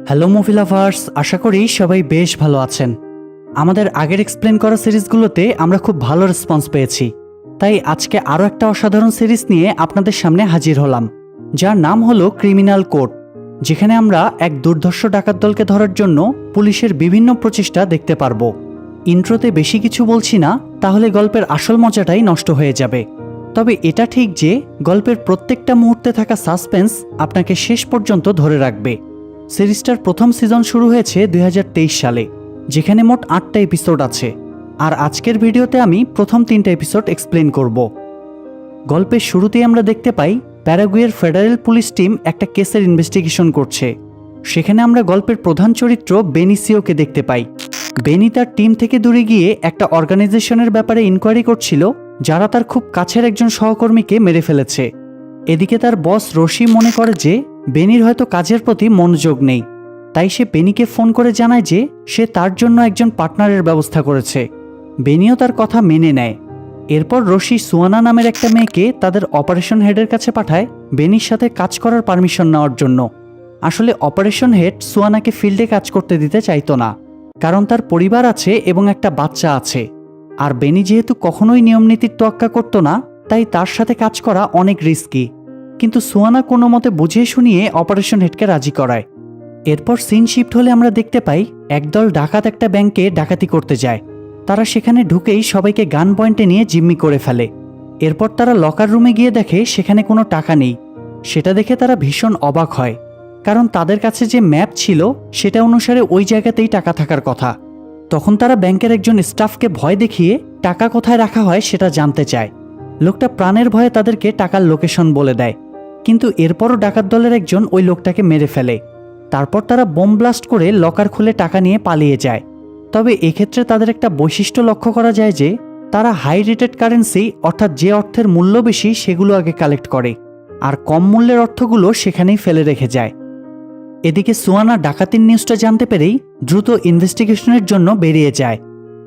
Hello movie lovers, আশা করি সবাই বেশ ভালো আছেন। আমাদের আগের এক্সপ্লেন করা সিরিজগুলোতে আমরা খুব ভালো রেসপন্স পেয়েছি, তাই আজকে আরও একটা অসাধারণ সিরিজ নিয়ে আপনাদের সামনে হাজির হলাম, যার নাম হলো ক্রিমিনাল কোড, যেখানে আমরা এক দুর্ধর্ষ ডাকাত দলকে ধরার জন্য পুলিশের বিভিন্ন প্রচেষ্টা দেখতে পারবো। ইন্ট্রোতে বেশি কিছু বলছি না, তাহলে গল্পের আসল মজাটাই নষ্ট হয়ে যাবে। তবে এটা ঠিক যে গল্পের প্রত্যেকটা মুহূর্তে থাকা সাসপেন্স আপনাকে শেষ পর্যন্ত ধরে রাখবে। সিরিজটার প্রথম সিজন শুরু হয়েছে 2023 সালে, যেখানে মোট 8টা এপিসোড আছে, আর আজকের ভিডিওতে আমি প্রথম 3টা এপিসোড এক্সপ্লেন করব। গল্পের শুরুতেই আমরা দেখতে পাই প্যারাগুয়ের ফেডারেল পুলিশ টিম একটা কেসের ইনভেস্টিগেশন করছে। সেখানে আমরা গল্পের প্রধান চরিত্র বেনিসিওকে দেখতে পাই। বেনি তার টিম থেকে দূরে গিয়ে একটা অর্গানাইজেশনের ব্যাপারে ইনকোয়ারি করছিল, যারা তার খুব কাছের একজন সহকর্মীকে মেরে ফেলেছে। এদিকে তার বস রশি মনে করে যে বেনির হয়তো কাজের প্রতি মনোযোগ নেই, তাই সে বেনিকে ফোন করে জানায় যে সে তার জন্য একজন পার্টনারের ব্যবস্থা করেছে। বেনিও তার কথা মেনে নেয়। এরপর রশি সুয়ানা নামের একটা মেয়েকে তাদের অপারেশন হেডের কাছে পাঠায় বেনির সাথে কাজ করার পারমিশন নেওয়ার জন্য। আসলে অপারেশন হেড সুয়ানাকে ফিল্ডে কাজ করতে দিতে চাইতো না, কারণ তার পরিবার আছে এবং একটা বাচ্চা আছে। আর বেনি যেহেতু কখনোই নিয়মনীতির তোয়াক্কা করতো না, তাই তার সাথে কাজ করা অনেক রিস্কি। কিন্তু সুয়ানা কোনো মতে বুঝিয়ে শুনিয়ে অপারেশন হেডকে রাজি করায়। এরপর সিন শিফট হলে আমরা দেখতে পাই একদল ডাকাত একটা ব্যাংকে ডাকাতি করতে যায়। তারা সেখানে ঢুকেই সবাইকে গান পয়েন্টে নিয়ে জিম্মি করে ফেলে। এরপর তারা লকার রুমে গিয়ে দেখে সেখানে কোনো টাকা নেই। সেটা দেখে তারা ভীষণ অবাক হয়, কারণ তাদের কাছে যে ম্যাপ ছিল সেটা অনুসারে ওই জায়গাতেই টাকা থাকার কথা। তখন তারা ব্যাংকের একজন স্টাফকে ভয় দেখিয়ে টাকা কোথায় রাখা হয় সেটা জানতে চায়। লোকটা প্রাণের ভয়ে তাদেরকে টাকার লোকেশন বলে দেয়, কিন্তু এরপরও ডাকাত দলের একজন ওই লোকটাকে মেরে ফেলে। তারপর তারা বোম ব্লাস্ট করে লকার খুলে টাকা নিয়ে পালিয়ে যায়। তবে এক্ষেত্রে তাদের একটা বৈশিষ্ট্য লক্ষ্য করা যায় যে তারা হাই রেটেড কারেন্সি, অর্থাৎ যে অর্থের মূল্য বেশি সেগুলো আগে কালেক্ট করে, আর কম মূল্যের অর্থগুলো সেখানেই ফেলে রেখে যায়। এদিকে সুয়ানা ডাকাতির নিউজটা জানতে পেরেই দ্রুত ইনভেস্টিগেশনের জন্য বেরিয়ে যায়।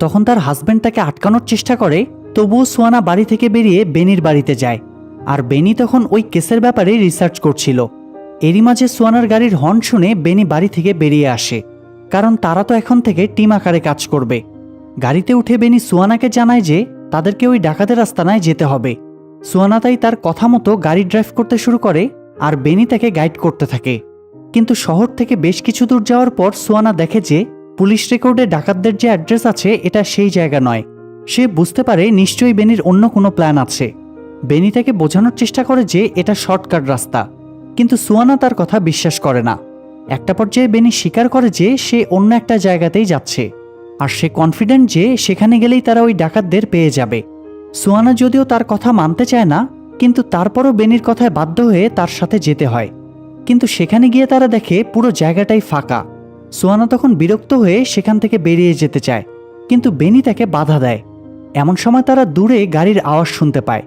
তখন তার হাজব্যান্ড তাকে আটকানোর চেষ্টা করে, তবুও সুয়ানা বাড়ি থেকে বেরিয়ে বেনির বাড়িতে যায়। আর বেনি তখন ওই কেসের ব্যাপারে রিসার্চ করছিল। এরই মাঝে সুয়ানার গাড়ির হর্ন শুনে বেনি বাড়ি থেকে বেরিয়ে আসে, কারণ তারা তো এখন থেকে টিম আকারে কাজ করবে। গাড়িতে উঠে বেনি সুয়ানাকে জানায় যে তাদেরকে ওই ডাকাতের আস্তানায় যেতে হবে। সুয়ানা তাই তার কথা মতো গাড়ি ড্রাইভ করতে শুরু করে, আর বেনি তাকে গাইড করতে থাকে। কিন্তু শহর থেকে বেশ কিছু দূর যাওয়ার পর সুয়ানা দেখে যে পুলিশ রেকর্ডে ডাকাতদের যে অ্যাড্রেস আছে এটা সেই জায়গা নয়। সে বুঝতে পারে নিশ্চয়ই বেনির অন্য কোনো প্ল্যান আছে। বেনি তাকে বোঝানোর চেষ্টা করে যে এটা শর্টকাট রাস্তা, কিন্তু সুয়ানা তার কথা বিশ্বাস করে না। একটা পর্যায়ে বেনি স্বীকার করে যে সে অন্য একটা জায়গাতেই যাচ্ছে, আর সে কনফিডেন্ট যে সেখানে গেলেই তারা ওই ডাকাতদের পেয়ে যাবে। সুয়ানা যদিও তার কথা মানতে চায় না, কিন্তু তারপরও বেনির কথায় বাধ্য হয়ে তার সাথে যেতে হয়। কিন্তু সেখানে গিয়ে তারা দেখে পুরো জায়গাটাই ফাঁকা। সুয়ানা তখন বিরক্ত হয়ে সেখান থেকে বেরিয়ে যেতে চায়, কিন্তু বেনি তাকে বাধা দেয়। এমন সময় তারা দূরে গাড়ির আওয়াজ শুনতে পায়।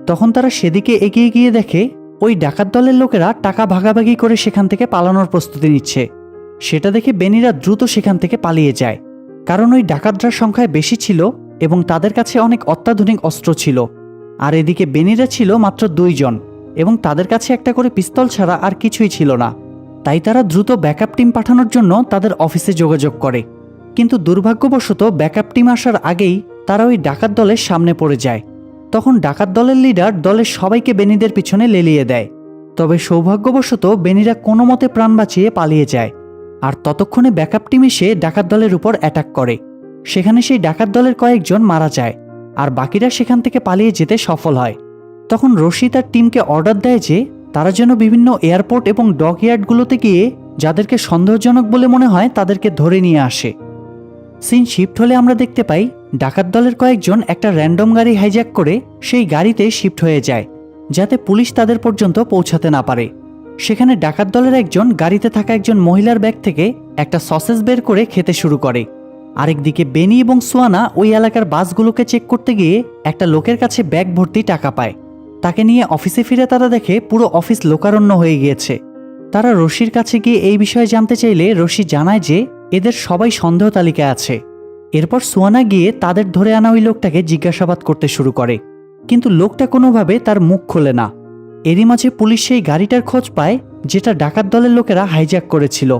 তখন তারা সেদিকে এগিয়ে গিয়ে দেখে ওই ডাকাত দলের লোকেরা টাকা ভাগাভাগি করে সেখান থেকে পালানোর প্রস্তুতি নিচ্ছে। সেটা দেখে বেনিরা দ্রুত সেখান থেকে পালিয়ে যায়, কারণ ওই ডাকাতরা সংখ্যায় বেশি ছিল এবং তাদের কাছে অনেক অত্যাধুনিক অস্ত্র ছিল। আর এদিকে বেনিরা ছিল মাত্র 2 জন, এবং তাদের কাছে একটা করে পিস্তল ছাড়া আর কিছুই ছিল না। তাই তারা দ্রুত ব্যাকআপ টিম পাঠানোর জন্য তাদের অফিসে যোগাযোগ করে। কিন্তু দুর্ভাগ্যবশত ব্যাকআপ টিম আসার আগেই তারা ওই ডাকাত দলের সামনে পড়ে যায়। তখন ডাকাত দলের লিডার দলের সবাইকে বেনিদের পিছনে লেলিয়ে দেয়। তবে সৌভাগ্যবশত বেনিরা কোনো মতে প্রাণ বাঁচিয়ে পালিয়ে যায়। আর ততক্ষণে ব্যাকআপ টিম এসে ডাকাত দলের উপর অ্যাটাক করে। সেখানে সেই ডাকাত দলের কয়েকজন মারা যায়, আর বাকিরা সেখান থেকে পালিয়ে যেতে সফল হয়। তখন রশি তার টিমকে অর্ডার দেয় যে তারা যেন বিভিন্ন এয়ারপোর্ট এবং ডক ইয়ার্ডগুলোতে গিয়ে যাদেরকে সন্দেহজনক বলে মনে হয় তাদেরকে ধরে নিয়ে আসে। সিন শিফট হলে আমরা দেখতে পাই ডাকাত দলের কয়েকজন একটা র্যান্ডম গাড়ি হাইজ্যাক করে সেই গাড়িতে শিফট হয়ে যায়, যাতে পুলিশ তাদের পর্যন্ত পৌঁছাতে না পারে। সেখানে ডাকাত দলের একজন গাড়িতে থাকা একজন মহিলার ব্যাগ থেকে একটা সসেজ বের করে খেতে শুরু করে। আরেকদিকে বেনি এবং সুয়ানা ওই এলাকার বাসগুলোকে চেক করতে গিয়ে একটা লোকের কাছে ব্যাগ ভর্তি টাকা পায়। তাকে নিয়ে অফিসে ফিরে তারা দেখে পুরো অফিস লোকারণ্য হয়ে গিয়েছে। তারা রশির কাছে গিয়ে এই বিষয়ে জানতে চাইলে রশি জানায় যে এদের সবাই সন্দেহ তালিকায় আছে। এরপর সুয়ানা গিয়ে তাদের ধরে আনা ওই লোকটাকে জিজ্ঞাসাবাদ করতে শুরু করে, কিন্তু লোকটা কোনোভাবে তার মুখ খোলে না। এরই মাঝে পুলিশ সেই গাড়িটার খোঁজ পায় যেটা ডাকাত দলের লোকেরা হাইজ্যাক করেছিল।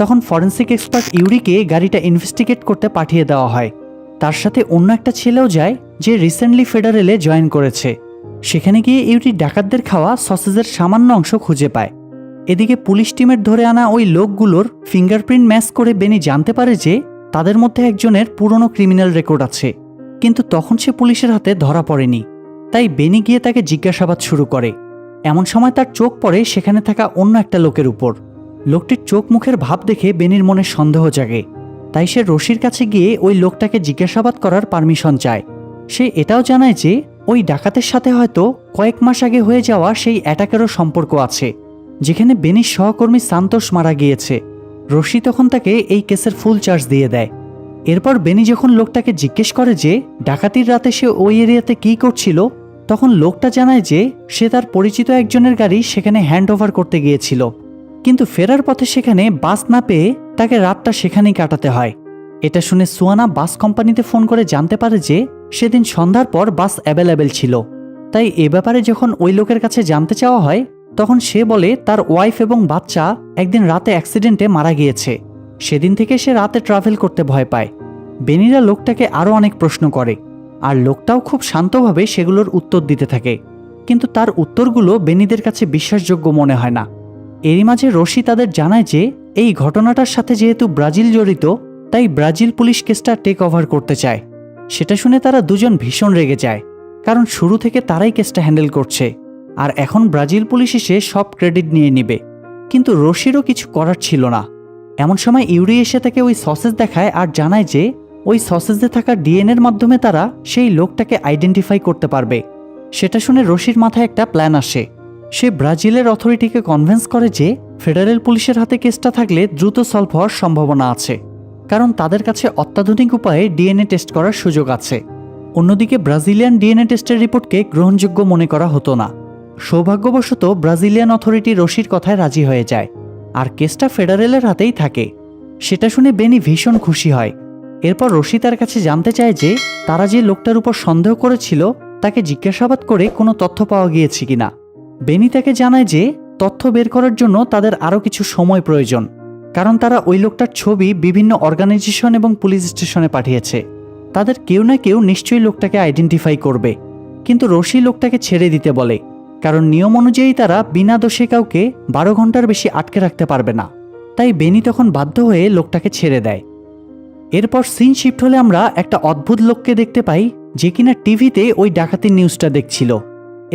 তখন ফরেন্সিক এক্সপার্ট ইউরিকে গাড়িটা ইনভেস্টিগেট করতে পাঠিয়ে দেওয়া হয়। তার সাথে অন্য একটা ছেলেও যায় যে রিসেন্টলি ফেডারেলে জয়েন করেছে। সেখানে গিয়ে ইউরি ডাকাতদের খাওয়া সসেজের সামান্য অংশ খুঁজে পায়। এদিকে পুলিশ টিমের ধরে আনা ওই লোকগুলোর ফিঙ্গারপ্রিন্ট ম্যাচ করে বেনি জানতে পারে যে তাদের মধ্যে একজনের পুরনো ক্রিমিনাল রেকর্ড আছে, কিন্তু তখন সে পুলিশের হাতে ধরা পড়েনি। তাই বেনি গিয়ে তাকে জিজ্ঞাসাবাদ শুরু করে। এমন সময় তার চোখ পড়ে সেখানে থাকা অন্য একটা লোকের উপর। লোকটির চোখ মুখের ভাব দেখে বেনির মনে সন্দেহ জাগে। তাই সে রশির কাছে গিয়ে ওই লোকটাকে জিজ্ঞাসাবাদ করার পারমিশন চায়। সে এটাও জানায় যে ওই ডাকাতের সাথে হয়তো কয়েক মাস আগে হয়ে যাওয়া সেই অ্যাটাকেরও সম্পর্ক আছে, যেখানে বেনির সহকর্মী সান্তোষ মারা গিয়েছে। রশি তখন তাকে এই কেসের ফুল চার্জ দিয়ে দেয়। এরপর বেনি যখন লোকটাকে জিজ্ঞেস করে যে ডাকাতির রাতে সে ওই এরিয়াতে কী করছিল, তখন লোকটা জানায় যে সে তার পরিচিত একজনের গাড়ি সেখানে হ্যান্ড ওভার করতে গিয়েছিল, কিন্তু ফেরার পথে সেখানে বাস না পেয়ে তাকে রাতটা সেখানেই কাটাতে হয়। এটা শুনে সুয়ানা বাস কোম্পানিতে ফোন করে জানতে পারে যে সেদিন সন্ধ্যার পর বাস অ্যাভেলেবেল ছিল। তাই এ ব্যাপারে যখন ওই লোকের কাছে জানতে চাওয়া হয়, তখন সে বলে তার ওয়াইফ এবং বাচ্চা একদিন রাতে অ্যাক্সিডেন্টে মারা গিয়েছে। সেদিন থেকে সে রাতে ট্রাভেল করতে ভয় পায়। বেনিরা লোকটাকে আরও অনেক প্রশ্ন করে, আর লোকটাও খুব শান্তভাবে সেগুলোর উত্তর দিতে থাকে, কিন্তু তার উত্তরগুলো বেনিদের কাছে বিশ্বাসযোগ্য মনে হয় না। এরই মাঝে রশি তাদের জানায় যে এই ঘটনাটার সাথে যেহেতু ব্রাজিল জড়িত, তাই ব্রাজিল পুলিশ কেসটা টেক ওভার করতে চায়। সেটা শুনে তারা দুজন ভীষণ রেগে যায়, কারণ শুরু থেকে তারাই কেসটা হ্যান্ডেল করছে, আর এখন ব্রাজিল পুলিশ এসে সব ক্রেডিট নিয়ে নিবে। কিন্তু রশিরও কিছু করার ছিল না। এমন সময় ইউরি এসে তাকে ওই সসেজ দেখায় আর জানায় যে ওই সসেজে থাকা ডিএনএর মাধ্যমে তারা সেই লোকটাকে আইডেন্টিফাই করতে পারবে। সেটা শুনে রশির মাথায় একটা প্ল্যান আসে। সে ব্রাজিলের অথরিটিকে কনভিন্স করে যে ফেডারেল পুলিশের হাতে কেসটা থাকলে দ্রুত সলভ হওয়ার সম্ভাবনা আছে, কারণ তাদের কাছে অত্যাধুনিক উপায়ে ডিএনএ টেস্ট করার সুযোগ আছে। অন্যদিকে ব্রাজিলিয়ান ডিএনএ টেস্টের রিপোর্টকে গ্রহণযোগ্য মনে করা হতো না। সৌভাগ্যবশত ব্রাজিলিয়ান অথরিটি রশির কথায় রাজি হয়ে যায়, আর কেসটা ফেডারেলের হাতেই থাকে। সেটা শুনে বেনি ভীষণ খুশি হয়। এরপর রশি তার কাছে জানতে চায় যে তারা যে লোকটার উপর সন্দেহ করেছিল তাকে জিজ্ঞাসাবাদ করে কোনো তথ্য পাওয়া গিয়েছে কিনা। বেনি তাকে জানায় যে তথ্য বের করার জন্য তাদের আরও কিছু সময় প্রয়োজন, কারণ তারা ওই লোকটার ছবি বিভিন্ন অর্গানাইজেশন এবং পুলিশ স্টেশনে পাঠিয়েছে। তাদের কেউ না কেউ নিশ্চয়ই লোকটাকে আইডেন্টিফাই করবে। কিন্তু রশি লোকটাকে ছেড়ে দিতে বলে, কারণ নিয়ম অনুযায়ী তারা বিনা দোষে কাউকে 12 ঘন্টার বেশি আটকে রাখতে পারবে না। তাই বেনি তখন বাধ্য হয়ে লোকটাকে ছেড়ে দেয়। এরপর সিন শিফট হলে আমরা একটা অদ্ভুত লোককে দেখতে পাই, যে কিনা টিভিতে ওই ডাকাতির নিউজটা দেখছিল।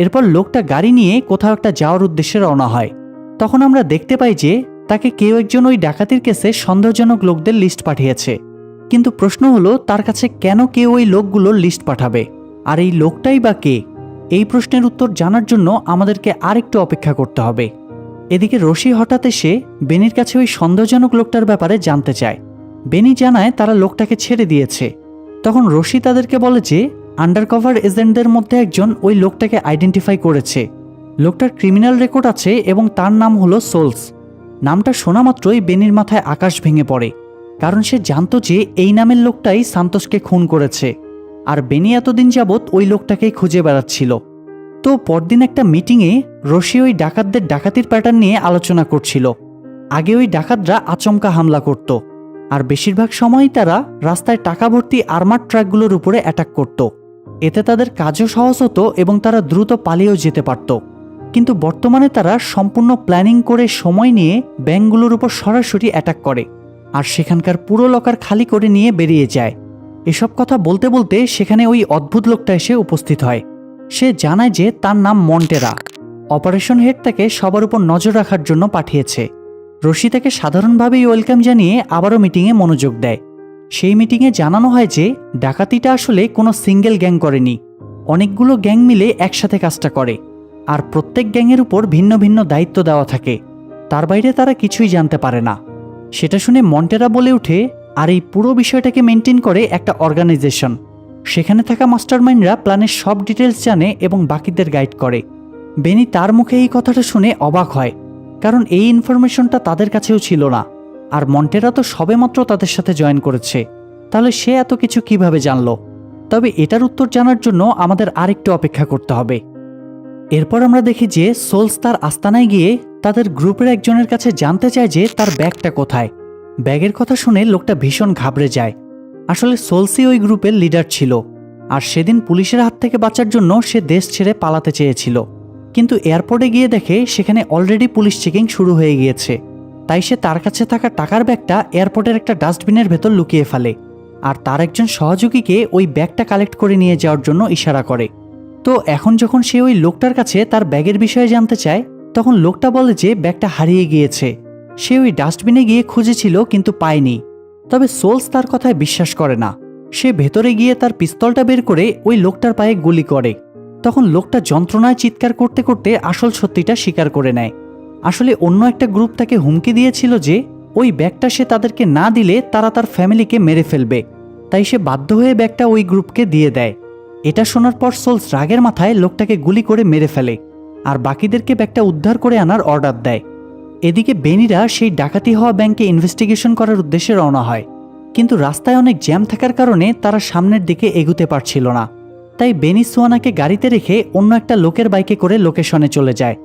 এরপর লোকটা গাড়ি নিয়ে কোথাও একটা যাওয়ার উদ্দেশ্যে রওনা হয়। তখন আমরা দেখতে পাই যে তাকে কেউ একজন ওই ডাকাতির কেসে সন্দেহজনক লোকদের লিস্ট পাঠিয়েছে। কিন্তু প্রশ্ন হলো তার কাছে কেন কেউ ওই লোকগুলোর লিস্ট পাঠাবে, আর এই লোকটাই বা কে? এই প্রশ্নের উত্তর জানার জন্য আমাদেরকে আরেকটু অপেক্ষা করতে হবে। এদিকে রশি হঠাৎ এসে বেনির কাছে ওই সন্দেহজনক লোকটার ব্যাপারে জানতে চায়। বেনি জানায় তারা লোকটাকে ছেড়ে দিয়েছে। তখন রশি তাদেরকে বলে যে আন্ডারকভার এজেন্টদের মধ্যে একজন ওই লোকটাকে আইডেন্টিফাই করেছে। লোকটার ক্রিমিনাল রেকর্ড আছে এবং তার নাম হলো সোলস। নামটা শোনা মাত্রই বেনির মাথায় আকাশ ভেঙে পড়ে, কারণ সে জানতো যে এই নামের লোকটাই সান্তোসকে খুন করেছে, আর বেনি এতদিন যাবৎ ওই লোকটাকেই খুঁজে বেড়াচ্ছিল। তো পরদিন একটা মিটিংয়ে রশি ওই ডাকাতদের ডাকাতির প্যাটার্ন নিয়ে আলোচনা করছিল। আগে ওই ডাকাতরা আচমকা হামলা করত, আর বেশিরভাগ সময়ই তারা রাস্তায় টাকা ভর্তি আর্মার ট্রাকগুলোর উপরে অ্যাটাক করত। এতে তাদের কাজও সহজ হতো এবং তারা দ্রুত পালিয়েও যেতে পারত। কিন্তু বর্তমানে তারা সম্পূর্ণ প্ল্যানিং করে সময় নিয়ে ব্যাংকগুলোর উপর সরাসরি অ্যাটাক করে, আর সেখানকার পুরো লকার খালি করে নিয়ে বেরিয়ে যায়। এসব কথা বলতে বলতে সেখানে ওই অদ্ভুত লোকটা এসে উপস্থিত হয়। সে জানায় যে তার নাম মন্টেরা। অপারেশন হেড তাকে সবার উপর নজর রাখার জন্য পাঠিয়েছে। রশি তাকে সাধারণভাবেই ওয়েলকাম জানিয়ে আবারও মিটিংয়ে মনোযোগ দেয়। সেই মিটিংয়ে জানানো হয় যে ডাকাতিটা আসলে কোনো সিঙ্গেল গ্যাং করেনি, অনেকগুলো গ্যাং মিলে একসাথে কাজটা করে, আর প্রত্যেক গ্যাংয়ের উপর ভিন্ন ভিন্ন দায়িত্ব দেওয়া থাকে। তার বাইরে তারা কিছুই জানতে পারে না। সেটা শুনে মন্টেরা বলে ওঠে, আর এই পুরো বিষয়টাকে মেনটেন করে একটা অর্গানাইজেশন। সেখানে থাকা মাস্টারমাইন্ডরা প্ল্যানের সব ডিটেলস জানে এবং বাকিদের গাইড করে। বেনি তার মুখে এই কথাটা শুনে অবাক হয়, কারণ এই ইনফরমেশনটা তাদের কাছেও ছিল না। আর মন্টেরা তো সবেমাত্র তাদের সাথে জয়েন করেছে, তাহলে সে এত কিছু কিভাবে জানলো? তবে এটার উত্তর জানার জন্য আমাদের আরেকটু অপেক্ষা করতে হবে। এরপর আমরা দেখি যে সোলস তার আস্তানায় গিয়ে তাদের গ্রুপের একজনের কাছে জানতে চায় যে তার ব্যাগটা কোথায়। ব্যাগের কথা শুনে লোকটা ভীষণ ঘাবড়ে যায়। আসলে সোলসি ওই গ্রুপের লিডার ছিল, আর সেদিন পুলিশের হাত থেকে বাঁচার জন্য সে দেশ ছেড়ে পালাতে চেয়েছিল। কিন্তু এয়ারপোর্টে গিয়ে দেখে সেখানে অলরেডি পুলিশ চেকিং শুরু হয়ে গিয়েছে। তাই সে তার কাছে থাকা টাকার ব্যাগটা এয়ারপোর্টের একটা ডাস্টবিনের ভেতর লুকিয়ে ফেলে, আর তার একজন সহযোগীকে ওই ব্যাগটা কালেক্ট করে নিয়ে যাওয়ার জন্য ইশারা করে। তো এখন যখন সে ওই লোকটার কাছে তার ব্যাগের বিষয়ে জানতে চায়, তখন লোকটা বলে যে ব্যাগটা হারিয়ে গিয়েছে। সে ওই ডাস্টবিনে গিয়ে খুঁজেছিল কিন্তু পায়নি। তবে সোলস তার কথায় বিশ্বাস করে না। সে ভেতরে গিয়ে তার পিস্তলটা বের করে ওই লোকটার পায়ে গুলি করে। তখন লোকটা যন্ত্রণায় চিৎকার করতে করতে আসল সত্যিটা স্বীকার করে নেয়। আসলে অন্য একটা গ্রুপ তাকে হুমকি দিয়েছিল যে ওই ব্যাগটা সে তাদেরকে না দিলে তারা তার ফ্যামিলিকে মেরে ফেলবে। তাই সে বাধ্য হয়ে ব্যাগটা ওই গ্রুপকে দিয়ে দেয়। এটা শোনার পর সোলস রাগের মাথায় লোকটাকে গুলি করে মেরে ফেলে, আর বাকিদেরকে ব্যাগটা উদ্ধার করে আনার অর্ডার দেয়। এদিকে বেনিরা সেই ডাকাতি হওয়া ব্যাংকে ইনভেস্টিগেশন করার উদ্দেশ্যে রওনা হয়, কিন্তু রাস্তায় অনেক জ্যাম থাকার কারণে তারা সামনের দিকে এগুতে পারছিল না। তাই বেনি সুয়ানাকে গাড়িতে রেখে অন্য একটা লোকের বাইকে করে লোকেশনে চলে যায়।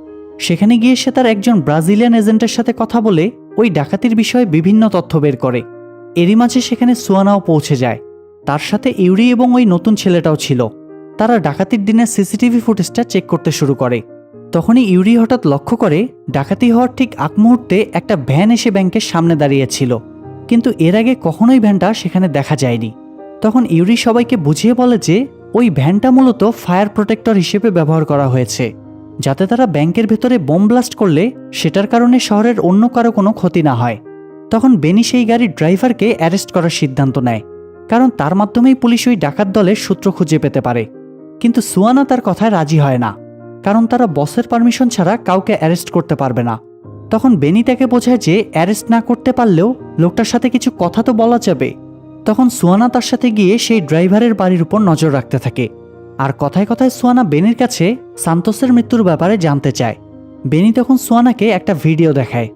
সেখানে গিয়ে সে তার একজন ব্রাজিলিয়ান এজেন্টের সাথে কথা বলে ওই ডাকাতির বিষয়ে বিভিন্ন তথ্য বের করে। এরই মাঝে সেখানে সুয়ানাও পৌঁছে যায়। তার সাথে ইউরি এবং ওই নতুন ছেলেটাও ছিল। তারা ডাকাতির দিনের সিসিটিভি ফুটেজটা চেক করতে শুরু করে। তখনই ইউরি হঠাৎ লক্ষ্য করে ডাকাতি হওয়ার ঠিক আগ মুহূর্তে একটা ভ্যান এসে ব্যাংকের সামনে দাঁড়িয়েছিল, কিন্তু এর আগে কখনোই ভ্যানটা সেখানে দেখা যায়নি। তখন ইউরি সবাইকে বুঝিয়ে বলে যে ওই ভ্যানটা মূলত ফায়ার প্রোটেক্টর হিসেবে ব্যবহার করা হয়েছে, যাতে তারা ব্যাংকের ভেতরে বোম ব্লাস্ট করলে সেটার কারণে শহরের অন্য কারো কোনো ক্ষতি না হয়। তখন বেনি সেই গাড়ির ড্রাইভারকে অ্যারেস্ট করার সিদ্ধান্ত নেয়, কারণ তার মাধ্যমেই পুলিশ ওই ডাকাত দলের সূত্র খুঁজে পেতে পারে। কিন্তু সুয়ানা তার কথায় রাজি হয় না, কারণ তারা বসের পারমিশন ছাড়া কাউকে অ্যারেস্ট করতে পারবে না। তখন বেনি তাকে বোঝায় যে অ্যারেস্ট না করতে পারলেও লোকটার সাথে কিছু কথা তো বলা যাবে। তখন সুয়ানা তার সাথে গিয়ে সেই ড্রাইভারের বাড়ির উপর নজর রাখতে থাকে, আর কথায় কথায় সুয়ানা বেনির কাছে সান্তোসের মৃত্যুর ব্যাপারে জানতে চায়। বেনি তখন সুয়ানাকে একটা ভিডিও দেখায়।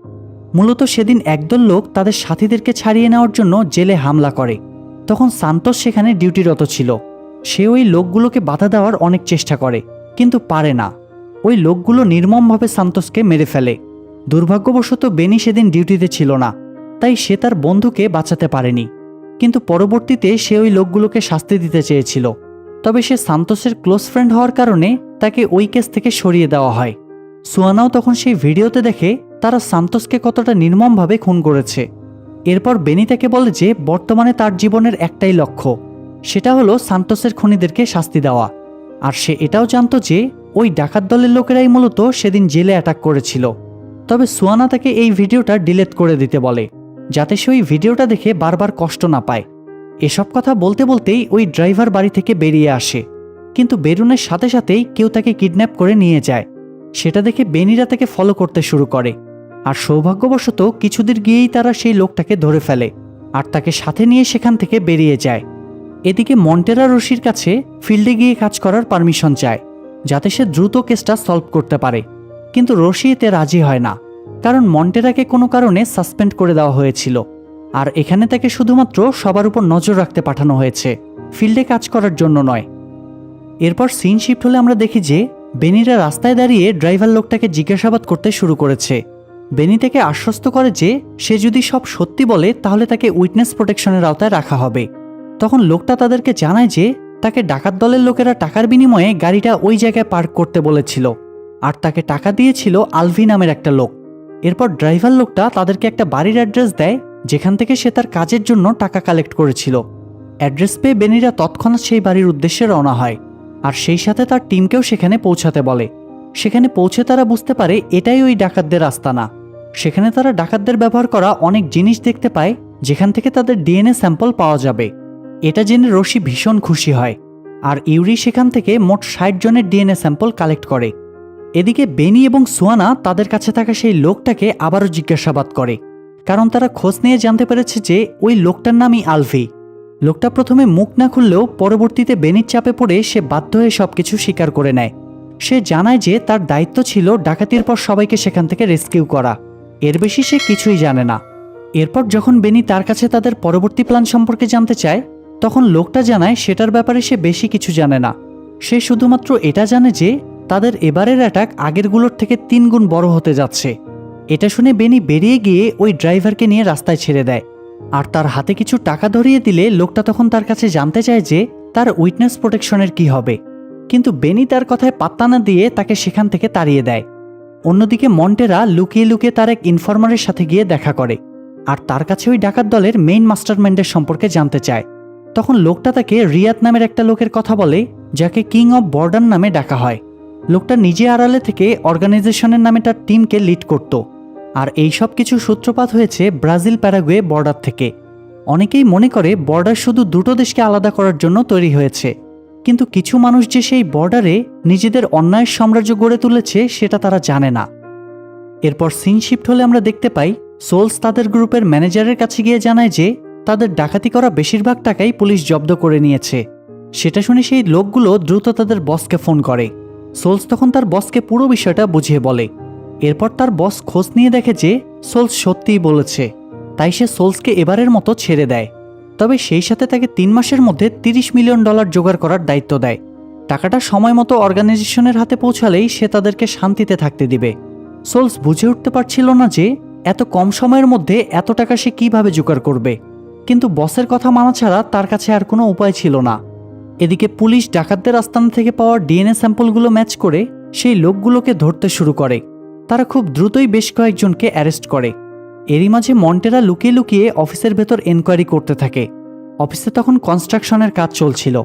মূলত সেদিন একদল লোক তাদের সাথীদেরকে ছাড়িয়ে নেওয়ার জন্য জেলে হামলা করে। তখন সান্তোস সেখানে ডিউটিরত ছিল। সে ওই লোকগুলোকে বাধা দেওয়ার অনেক চেষ্টা করে, কিন্তু পারে না। ওই লোকগুলো নির্মমভাবে সান্তোসকে মেরে ফেলে। দুর্ভাগ্যবশত বেনি সেদিন ডিউটিতে ছিল না, তাই সে তার বন্ধুকে বাঁচাতে পারেনি। কিন্তু পরবর্তীতে সে ওই লোকগুলোকে শাস্তি দিতে চেয়েছিল, তবে সে সান্তোসের ক্লোজ ফ্রেন্ড হওয়ার কারণে তাকে ওই কেস থেকে সরিয়ে দেওয়া হয়। সুয়ানাও তখন সেই ভিডিওতে দেখে তারা সান্তোসকে কতটা নির্মমভাবে খুন করেছে। এরপর বেনি তাকে বলে যে বর্তমানে তার জীবনের একটাই লক্ষ্য, সেটা হলো সান্তোসের খুনিদেরকে শাস্তি দেওয়া। আর সে এটাও জানতো যে ওই ডাকাত দলের লোকেরাই মূলত সেদিন জেলে অ্যাটাক করেছিল। তবে সুয়ানা তাকে এই ভিডিওটা ডিলিট করে দিতে বলে, যাতে সে ওই ভিডিওটা দেখে বারবার কষ্ট না পায়। এসব কথা বলতে বলতেই ওই ড্রাইভার বাড়ি থেকে বেরিয়ে আসে, কিন্তু বেরুনের সাথে সাথেই কেউ তাকে কিডন্যাপ করে নিয়ে যায়। সেটা দেখে বেনিরা তাকে ফলো করতে শুরু করে, আর সৌভাগ্যবশত কিছুদিন গিয়েই তারা সেই লোকটাকে ধরে ফেলে আর তাকে সাথে নিয়ে সেখান থেকে বেরিয়ে যায়। এদিকে মন্টেরা রশির কাছে ফিল্ডে গিয়ে কাজ করার পারমিশন চায়, যাতে সে দ্রুত কেসটা সলভ করতে পারে। কিন্তু রশি এতে রাজি হয় না, কারণ মন্টেরাকে কোনো কারণে সাসপেন্ড করে দেওয়া হয়েছিল, আর এখানে তাকে শুধুমাত্র সবার উপর নজর রাখতে পাঠানো হয়েছে, ফিল্ডে কাজ করার জন্য নয়। এরপর সিন শিফট হলে আমরা দেখি যে বেনিরা রাস্তায় দাঁড়িয়ে ড্রাইভার লোকটাকে জিজ্ঞাসাবাদ করতে শুরু করেছে। বেনি তাকে আশ্বস্ত করে যে সে যদি সব সত্যি বলে তাহলে তাকে উইটনেস প্রোটেকশনের আওতায় রাখা হবে। তখন লোকটা তাদেরকে জানায় যে তাকে ডাকাত দলের লোকেরা টাকার বিনিময়ে গাড়িটা ওই জায়গায় পার্ক করতে বলেছিল, আর তাকে টাকা দিয়েছিল আলভি নামের একটা লোক। এরপর ড্রাইভার লোকটা তাদেরকে একটা বাড়ির অ্যাড্রেস দেয়, যেখান থেকে সে তার কাজের জন্য টাকা কালেক্ট করেছিল। অ্যাড্রেস পেয়ে বেনিরা তৎক্ষণাৎ সেই বাড়ির উদ্দেশ্যে রওনা হয়, আর সেই সাথে তার টিমকেও সেখানে পৌঁছাতে বলে। সেখানে পৌঁছে তারা বুঝতে পারে এটাই ওই ডাকাতদের আস্তানা। সেখানে তারা ডাকাতদের ব্যবহার করা অনেক জিনিস দেখতে পায়, যেখান থেকে তাদের ডিএনএ স্যাম্পল পাওয়া যাবে। এটা জেনে রশি ভীষণ খুশি হয়, আর ইউরি সেখান থেকে মোট 60 জনের ডিএনএ স্যাম্পল কালেক্ট করে। এদিকে বেনি এবং সুয়ানা তাদের কাছে থাকা সেই লোকটাকে আবারও জিজ্ঞাসাবাদ করে, কারণ তারা খোঁজ নিয়ে জানতে পেরেছে যে ওই লোকটার নামই আলভি। লোকটা প্রথমে মুখ না খুললেও পরবর্তীতে বেনির চাপে পড়ে সে বাধ্য হয়ে সবকিছু স্বীকার করে নেয়। সে জানায় যে তার দায়িত্ব ছিল ডাকাতির পর সবাইকে সেখান থেকে রেস্কিউ করা, এর বেশি সে কিছুই জানে না। এরপর যখন বেনি তার কাছে তাদের পরবর্তী প্ল্যান সম্পর্কে জানতে চায়, তখন লোকটা জানায় সেটার ব্যাপারে সে বেশি কিছু জানে না। সে শুধুমাত্র এটা জানে যে তাদের এবারের অ্যাটাক আগেরগুলোর থেকে 3 গুণ বড় হতে যাচ্ছে। এটা শুনে বেনি বেরিয়ে গিয়ে ওই ড্রাইভারকে নিয়ে রাস্তায় ছেড়ে দেয়, আর তার হাতে কিছু টাকা ধরিয়ে দিলে লোকটা তখন তার কাছে জানতে চায় যে তার উইটনেস প্রোটেকশনের কি হবে, কিন্তু বেনি তার কথায় পাত্তা না দিয়ে তাকে সেখান থেকে তাড়িয়ে দেয়। অন্যদিকে মন্টেরা লুকিয়ে লুকিয়ে তার এক ইনফরমারের সাথে গিয়ে দেখা করে, আর তার কাছে ওই ডাকাত দলের মেইন মাস্টারমাইন্ডের সম্পর্কে জানতে চায়। তখন লোকটা তাকে রিয়াদ নামের একটা লোকের কথা বলে, যাকে কিং অব বর্ডার নামে ডাকা হয়। লোকটা নিজে আড়ালে থেকে অর্গানাইজেশনের নামে তার টিমকে লিড করত, আর এই সব কিছু সূত্রপাত হয়েছে ব্রাজিল প্যারাগুয়ে বর্ডার থেকে। অনেকেই মনে করে বর্ডার শুধু দুটো দেশকে আলাদা করার জন্য তৈরি হয়েছে, কিন্তু কিছু মানুষ যে সেই বর্ডারে নিজেদের অন্যায়ের সাম্রাজ্য গড়ে তুলেছে সেটা তারা জানে না। এরপর সিন শিফট হলে আমরা দেখতে পাই সোলস তাদের গ্রুপের ম্যানেজারের কাছে গিয়ে জানায় যে তাদের ডাকাতি করা বেশিরভাগ টাকাই পুলিশ জব্দ করে নিয়েছে। সেটা শুনে সেই লোকগুলো দ্রুত তাদের বসকে ফোন করে। সোলস তখন তার বসকে পুরো বিষয়টা বুঝিয়ে বলে। এরপর তার বস খোঁজ নিয়ে দেখে যে সোলস সত্যিই বলেছে, তাই সে সোলসকে এবারের মতো ছেড়ে দেয়। তবে সেই সাথে তাকে 3 মাসের মধ্যে $30 মিলিয়ন জোগাড় করার দায়িত্ব দেয়। টাকাটা সময় মতো অর্গানাইজেশনের হাতে পৌঁছালেই সে তাদেরকে শান্তিতে থাকতে দিবে। সোলস বুঝে উঠতে পারছিল না যে এত কম সময়ের মধ্যে এত টাকা সে কিভাবে জোগাড় করবে, কিন্তু বসের কথা মানা ছাড়া তার কাছে আর কোনো উপায় ছিল না। এদিকে পুলিশ ডাকাতদের আস্তানা থেকে পাওয়া ডিএনএ স্যাম্পলগুলো ম্যাচ করে সেই লোকগুলোকে ধরতে শুরু করে। তারা খুব দ্রুতই বেশ কয়েকজনকে অ্যারেস্ট করে। এরই মাঝে মন্টেরা লুকিয়ে লুকিয়ে অফিসের ভেতর এনকোয়ারি করতে থাকে। অফিসে তখন কনস্ট্রাকশনের কাজ চলছিল,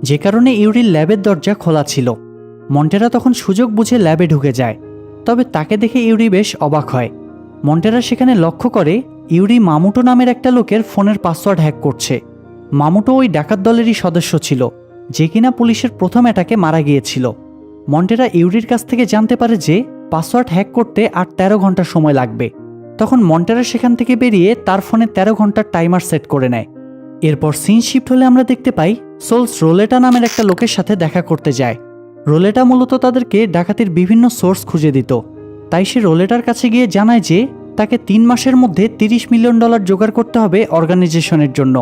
যে কারণে ইউরির ল্যাবের দরজা খোলা ছিল। মন্টেরা তখন সুযোগ বুঝে ল্যাবে ঢুকে যায়, তবে তাকে দেখে ইউরি বেশ অবাক হয়। মন্টেরা সেখানে লক্ষ্য করে ইউরি মামুটো নামের একটা লোকের ফোনের পাসওয়ার্ড হ্যাক করছে। মামুটো ওই ডাকাত দলেরই সদস্য ছিল, যে কিনা পুলিশের প্রথম অ্যাটাকে মারা গিয়েছিল। মন্টেরা ইউরির কাছ থেকে জানতে পারে যে পাসওয়ার্ড হ্যাক করতে আর 13 ঘন্টা সময় লাগবে। তখন মন্টেরা সেখান থেকে বেরিয়ে তার ফোনে 13 ঘন্টার টাইমার সেট করে নেয়। এরপর সিন শিফট হলে আমরা দেখতে পাই সোলস রোলেটা নামের একটা লোকের সাথে দেখা করতে যায়। রোলেটা মূলত তাদেরকে ডাকাতির বিভিন্ন সোর্স খুঁজে দিত, তাই সে রোলেটার কাছে গিয়ে জানায় যে তাকে 3 মাসের মধ্যে $30 মিলিয়ন জোগাড় করতে হবে অর্গানাইজেশনের জন্য।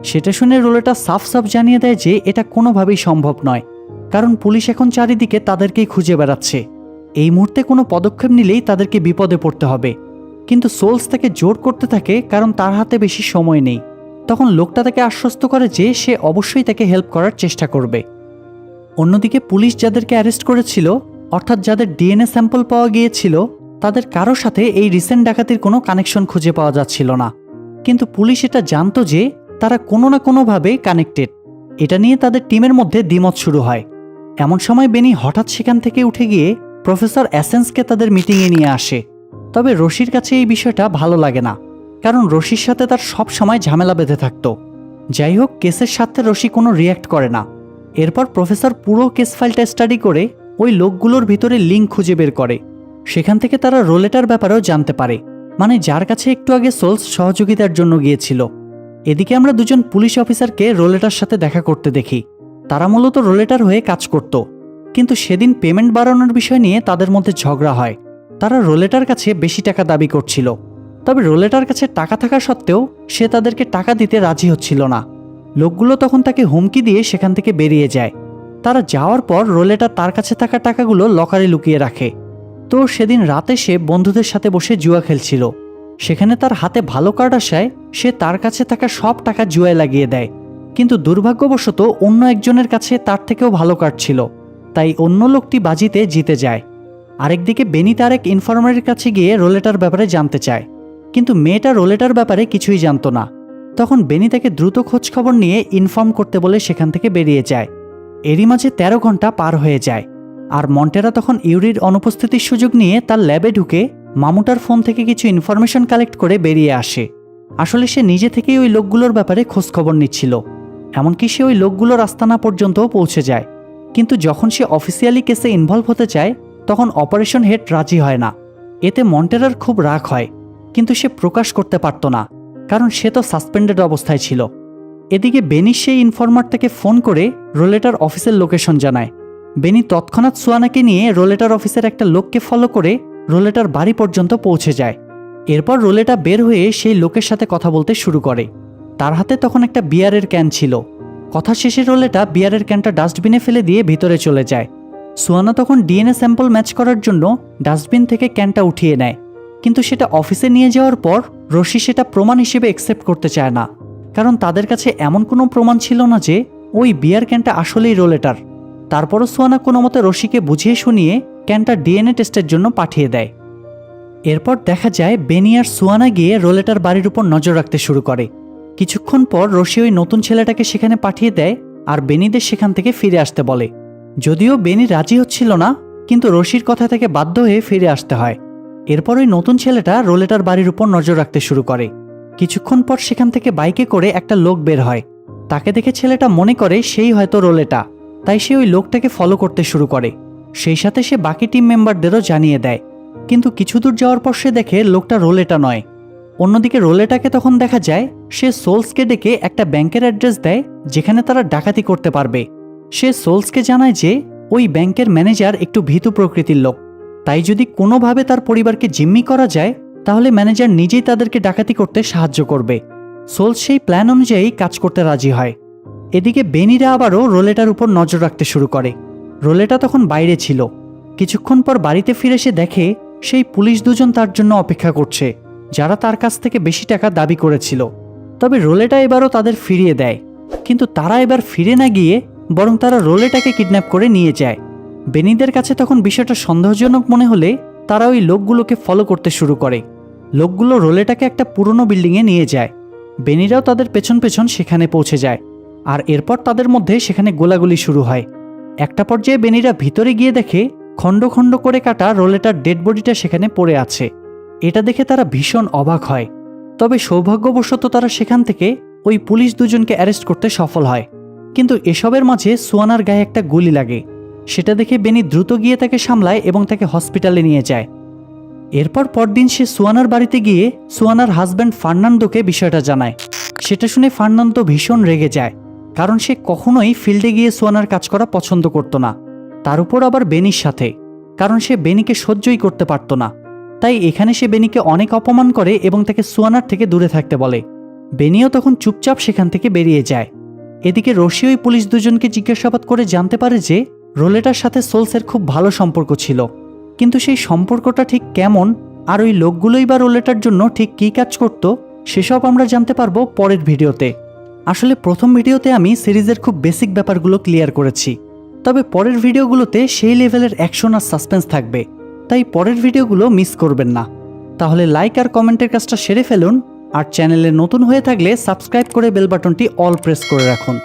সেটা শুনে রোলেটা সাফ সাফ জানিয়ে দেয় যে এটা কোনোভাবেই সম্ভব নয়, কারণ পুলিশ এখন চারিদিকে তাদেরকেই খুঁজে বেড়াচ্ছে। এই মুহূর্তে কোনো পদক্ষেপ নিলেই তাদেরকে বিপদে পড়তে হবে। কিন্তু সোলস তাকে জোর করতে থাকে, কারণ তার হাতে বেশি সময় নেই। তখন লোকটা তাকে আশ্বস্ত করে যে সে অবশ্যই তাকে হেল্প করার চেষ্টা করবে। অন্যদিকে পুলিশ যাদেরকে অ্যারেস্ট করেছিল, অর্থাৎ যাদের ডিএনএ স্যাম্পল পাওয়া গিয়েছিল, তাদের কারো সাথে এই রিসেন্ট ডাকাতির কোনো কানেকশন খুঁজে পাওয়া যাচ্ছিল না। কিন্তু পুলিশ এটা জানতো যে তারা কোনো না কোনোভাবে কানেক্টেড। এটা নিয়ে তাদের টিমের মধ্যে দ্বিমত শুরু হয়। এমন সময় বেনি হঠাৎ সেখান থেকে উঠে গিয়ে প্রফেসর অ্যাসেন্সকে তাদের মিটিংয়ে নিয়ে আসে। তবে রশির কাছে এই বিষয়টা ভালো লাগে না, কারণ রশির সাথে তার সব সময় ঝামেলা বেঁধে থাকতো। যাই হোক, কেসের সাথে রশি কোনো রিয়্যাক্ট করে না। এরপর প্রফেসর পুরো কেস ফাইলটা স্টাডি করে ওই লোকগুলোর ভিতরে লিঙ্ক খুঁজে বের করে। সেখান থেকে তারা রোলেটার ব্যাপারেও জানতে পারে, মানে যার কাছে একটু আগে সোলস সহযোগিতার জন্য গিয়েছিল। এদিকে আমরা দুজন পুলিশ অফিসারকে রোলেটার সাথে দেখা করতে দেখি। তারা মূলত রোলেটার হয়ে কাজ করত, কিন্তু সেদিন পেমেন্ট বাড়ানোর বিষয় নিয়ে তাদের মধ্যে ঝগড়া হয়। তারা রোলেটার কাছে বেশি টাকা দাবি করছিল, তবে রোলেটার কাছে টাকা থাকা সত্ত্বেও সে তাদেরকে টাকা দিতে রাজি হচ্ছিল না। লোকগুলো তখন তাকে হুমকি দিয়ে সেখান থেকে বেরিয়ে যায়। তারা যাওয়ার পর রোলেটা তার কাছে থাকা টাকাগুলো লকারে লুকিয়ে রাখে। তো সেদিন রাতে সে বন্ধুদের সাথে বসে জুয়া খেলছিল। সেখানে তার হাতে ভালো কার্ড আসায় সে তার কাছে থাকা সব টাকা জুয়ায় লাগিয়ে দেয়, কিন্তু দুর্ভাগ্যবশত অন্য একজনের কাছে তার থেকেও ভালো কার্ড ছিল, তাই অন্য লোকটি বাজিতে জিতে যায়। আরেকদিকে বেনি তার এক ইনফরমারের কাছে গিয়ে রোলেটার ব্যাপারে জানতে চায়, কিন্তু মেয়েটা রোলেটার ব্যাপারে কিছুই জানতো না। তখন বেনি তাকে দ্রুত খোঁজ খবর নিয়ে ইনফর্ম করতে বলে সেখান থেকে বেরিয়ে যায়। এরই মাঝে 13 ঘন্টা পার হয়ে যায়, আর মন্টেরা তখন ইউরির অনুপস্থিতির সুযোগ নিয়ে তার ল্যাবে ঢুকে মামুটার ফোন থেকে কিছু ইনফরমেশন কালেক্ট করে বেরিয়ে আসে। আসলে সে নিজে থেকেই ওই লোকগুলোর ব্যাপারে খোঁজ খবর নিচ্ছিল, এমনকি সে ওই লোকগুলোর আস্তানা পর্যন্তও পৌঁছে যায়। কিন্তু যখন সে অফিসিয়ালি কেসে ইনভলভ হতে চায়, তখন অপারেশন হেড রাজি হয় না। এতে মন্টেরার খুব রাগ হয়, কিন্তু সে প্রকাশ করতে পারত না, কারণ সে তো সাসপেন্ডেড অবস্থায় ছিল। এদিকে বেনি সেই ইনফরমার থেকে ফোন করে রোলেটার অফিসের লোকেশন জানায়। বেনি তৎক্ষণাৎ সুয়ানাকে নিয়ে রোলেটার অফিসের একটা লোককে ফলো করে রোলেটার বাড়ি পর্যন্ত পৌঁছে যায়। এরপর রোলেটা বের হয়ে সেই লোকের সাথে কথা বলতে শুরু করে। তার হাতে তখন একটা বিয়ারের ক্যান ছিল। কথা শেষে রোলেটা বিয়ারের ক্যানটা ডাস্টবিনে ফেলে দিয়ে ভিতরে চলে যায়। সুয়ানা তখন ডিএনএ স্যাম্পল ম্যাচ করার জন্য ডাস্টবিন থেকে ক্যানটা উঠিয়ে নেয়। কিন্তু সেটা অফিসে নিয়ে যাওয়ার পর রশি সেটা প্রমাণ হিসেবে অ্যাকসেপ্ট করতে চায় না, কারণ তাদের কাছে এমন কোনো প্রমাণ ছিল না যে ওই বিয়ার ক্যানটা আসলেই রোলেটার। তারপরও সুয়ানা কোনো মতে রশিকে বুঝিয়ে শুনিয়ে ক্যানটা ডিএনএ টেস্টের জন্য পাঠিয়ে দেয়। এরপর দেখা যায় বেনি আর সুয়ানা গিয়ে রোলেটার বাড়ির উপর নজর রাখতে শুরু করে। কিছুক্ষণ পর রশি ওই নতুন ছেলেটাকে সেখানে পাঠিয়ে দেয় আর বেনিদের সেখান থেকে ফিরে আসতে বলে। যদিও বেনি রাজি হচ্ছিল না, কিন্তু রশির কথা থেকে বাধ্য হয়ে ফিরে আসতে হয়। এরপর ওই নতুন ছেলেটা রোলেটার বাড়ির উপর নজর রাখতে শুরু করে। কিছুক্ষণ পর সেখান থেকে বাইকে করে একটা লোক বের হয়। তাকে দেখে ছেলেটা মনে করে সেই হয়তো রোলেটা, তাই সে ওই লোকটাকে ফলো করতে শুরু করে। সেই সাথে সে বাকি টিম মেম্বারদেরও জানিয়ে দেয়। কিন্তু কিছু দূর যাওয়ার পর সে দেখে লোকটা রোলেটা নয়। অন্যদিকে রোলেটাকে তখন দেখা যায় সে সোলসকে ডেকে একটা ব্যাংকের অ্যাড্রেস দেয় যেখানে তারা ডাকাতি করতে পারবে। সে সোলসকে জানায় যে ওই ব্যাংকের ম্যানেজার একটু ভীতু প্রকৃতির লোক, তাই যদি কোনোভাবে তার পরিবারকে জিম্মি করা যায় তাহলে ম্যানেজার নিজেই তাদেরকে ডাকাতি করতে সাহায্য করবে। সোলস সেই প্ল্যান অনুযায়ী কাজ করতে রাজি হয়। এদিকে বেনিরা আবারও রোলেটার উপর নজর রাখতে শুরু করে। রোলেটা তখন বাইরে ছিল। কিছুক্ষণ পর বাড়িতে ফিরে সে দেখে সেই পুলিশ দুজন তার জন্য অপেক্ষা করছে, যারা তার কাছ থেকে বেশি টাকা দাবি করেছিল। তবে রোলেটা এবারও তাদের ফিরিয়ে দেয়, কিন্তু তারা এবার ফিরে না গিয়ে বরং তারা রোলেটাকে কিডন্যাপ করে নিয়ে যায়। বেনিদের কাছে তখন বিষয়টা সন্দেহজনক মনে হলে তারা ওই লোকগুলোকে ফলো করতে শুরু করে। লোকগুলো রোলেটাকে একটা পুরনো বিল্ডিংয়ে নিয়ে যায়। বেনিরাও তাদের পেছন পেছন সেখানে পৌঁছে যায়, আর এরপর তাদের মধ্যে সেখানে গোলাগুলি শুরু হয়। একটা পর্যায়ে বেনিরা ভিতরে গিয়ে দেখে খণ্ড খণ্ড করে কাটা রোলেটার ডেড বডিটা সেখানে পড়ে আছে। এটা দেখে তারা ভীষণ অবাক হয়। তবে সৌভাগ্যবশত তারা সেখান থেকে ওই পুলিশ দুজনকে অ্যারেস্ট করতে সফল হয়। কিন্তু এসবের মাঝে সুয়ানার গায়ে একটা গুলি লাগে। সেটা দেখে বেনি দ্রুত গিয়ে তাকে সামলায় এবং তাকে হসপিটালে নিয়ে যায়। এরপর পরদিন সে সুয়ানার বাড়িতে গিয়ে সুয়ানার হাজব্যান্ড ফার্নান্দোকে বিষয়টা জানায়। সেটা শুনে ফার্নান্দো ভীষণ রেগে যায়, কারণ সে কখনোই ফিল্ডে গিয়ে সুয়ানার কাজ করা পছন্দ করত না। তার উপর আবার বেনির সাথে, কারণ সে বেনিকে সহ্যই করতে পারত না। তাই এখানে সে বেনিকে অনেক অপমান করে এবং তাকে সুয়ানার থেকে দূরে থাকতে বলে। বেনিও তখন চুপচাপ সেখান থেকে বেরিয়ে যায়। এদিকে রশি ওই পুলিশ দুজনকে জিজ্ঞাসাবাদ করে জানতে পারে যে রোলেটার সাথে সোলসের খুব ভালো সম্পর্ক ছিল, কিন্তু সেই সম্পর্কটা ঠিক কেমন আর ওই লোকগুলোই বা রোলেটার জন্য ঠিক কী কাজ করত সেসব আমরা জানতে পারবো পরের ভিডিওতে। আসলে প্রথম ভিডিওতে আমি সিরিজের খুব বেসিক ব্যাপারগুলো ক্লিয়ার করেছি, তবে পরের ভিডিওগুলোতে সেই লেভেলের অ্যাকশন আর সাসপেন্স থাকবে, তাই পরের ভিডিওগুলো মিস করবেন না। তাহলে লাইক আর কমেন্টের কাজটা সেরে ফেলুন, আর চ্যানেলে নতুন হয়ে থাকলে সাবস্ক্রাইব করে বেল বাটনটি অল প্রেস করে রাখুন।